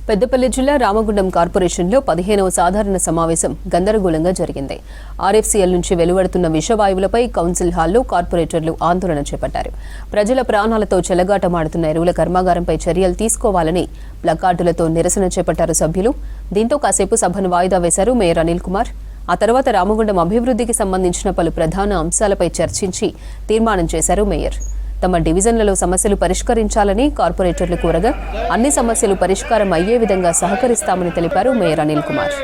పెద్దపల్లి జిల్లా రామగుండం కార్పొరేషన్లో 15వ సాధారణ సమావేశం గందరగోళంగా జరిగింది. ఆర్ఎఫ్సీఎల్ నుంచి వెలువడుతున్న విషవాయువులపై కౌన్సిల్ హాల్లో కార్పొరేటర్లు ఆందోళన చేపట్టారు. ప్రజల ప్రాణాలతో చెలగాటమాడుతున్న ఎరువుల కర్మాగారంపై చర్యలు తీసుకోవాలని ప్లకార్డులతో నిరసన చేపట్టారు సభ్యులు. దీంతో కాసేపు సభను వాయిదా వేశారు మేయర్ అనిల్ కుమార్. ఆ తర్వాత రామగుండం అభివృద్ధికి సంబంధించిన పలు ప్రధాన అంశాలపై చర్చించి తీర్మానం చేశారు మేయర్. తమ డివిజన్లలో సమస్యలు పరిష్కరించాలని కార్పొరేటర్లు కోరగా అన్ని సమస్యలు పరిష్కారం అయ్యే విధంగా సహకరిస్తామని తెలిపారు mayor Anil Kumar.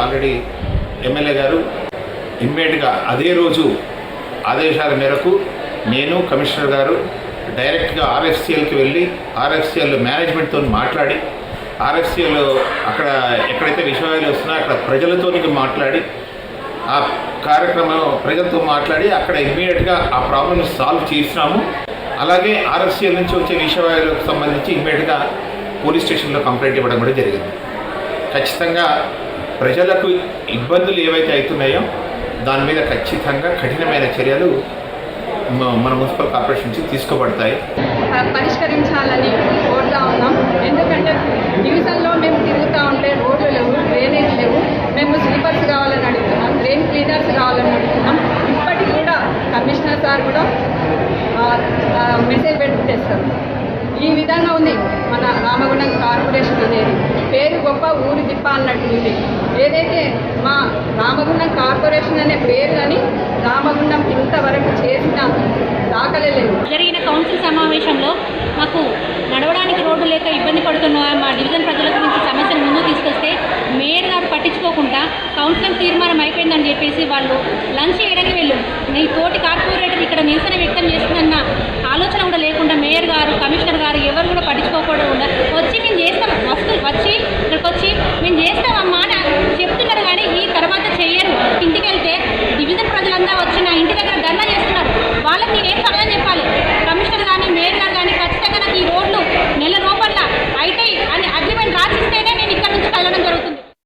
Already MLA గారు ఇమ్మీడియట్గా అదే రోజు ఆదేశాల మేరకు నేను కమిషనర్ గారు డైరెక్ట్గా ఆర్ఎఫ్సీఎల్కి వెళ్ళి ఆర్ఎఫ్సీఎల్ మేనేజ్మెంట్తో మాట్లాడి ఆర్ఎఫ్సీఎల్ అక్కడ ఎక్కడైతే విషయాలు వస్తున్నాయో అక్కడ ప్రజలతో మాట్లాడి ఆ కార్యక్రమం ప్రజలతో మాట్లాడి అక్కడ ఇమ్మీడియట్గా ఆ ప్రాబ్లమ్ని సాల్వ్ చేసినాము. అలాగే ఆర్ఎఫ్సీఎల్ నుంచి వచ్చే విషయాలకు సంబంధించి ఇమ్మీడియట్గా పోలీస్ స్టేషన్లో కంప్లైంట్ ఇవ్వడం కూడా జరిగింది. ఖచ్చితంగా ప్రజలకు ఇబ్బందులు ఏవైతే అవుతున్నాయో దాని మీద ఖచ్చితంగా కఠినమైన చర్యలు మన మున్సిపల్ కార్పొరేషన్ నుంచి తీసుకోబడతాయి. పరిష్కరించాలని కోరుతా ఉన్నాం. ఎందుకంటే డివిజన్లో మేము తిరుగుతూ ఉంటే రోడ్లు లేవు, డ్రైనేజ్ లేవు. మేము స్లీపర్స్ కావాలని అడుగుతున్నాం, డ్రైన్ క్లీనర్స్ కావాలని అడుగుతున్నాం. ఇప్పటికి కూడా కమిషనర్ సార్ కూడా మెసేజ్ పెట్టేస్తారు. ఈ విధంగా ఉంది మన రామగుండం కార్పొరేషన్ అనేది. పేరు గొప్ప ఊరు దిప్ప అన్నట్టు ఉంది. ఏదైతే మా రామగుండం కార్పొరేషన్ అనే పేరు కానీ రామగుండం ఇంతవరకు చేసిన దాఖలే లేదు. జరిగిన కౌన్సిల్ సమావేశంలో మాకు నడవడానికి రోడ్డు లేక ఇబ్బంది పడుతున్న మా డివిజన్ ప్రజల గురించి సమస్యను ముందుకు తీసుకొస్తే మేయర్ గారు పట్టించుకోకుండా కౌన్సిలింగ్ తీర్మానం అయిపోయిందని చెప్పేసి వాళ్ళు లంచ్ చేయడానికి వెళ్ళు. నీ తోటి కార్పొరేటర్ ఇక్కడ నిరసన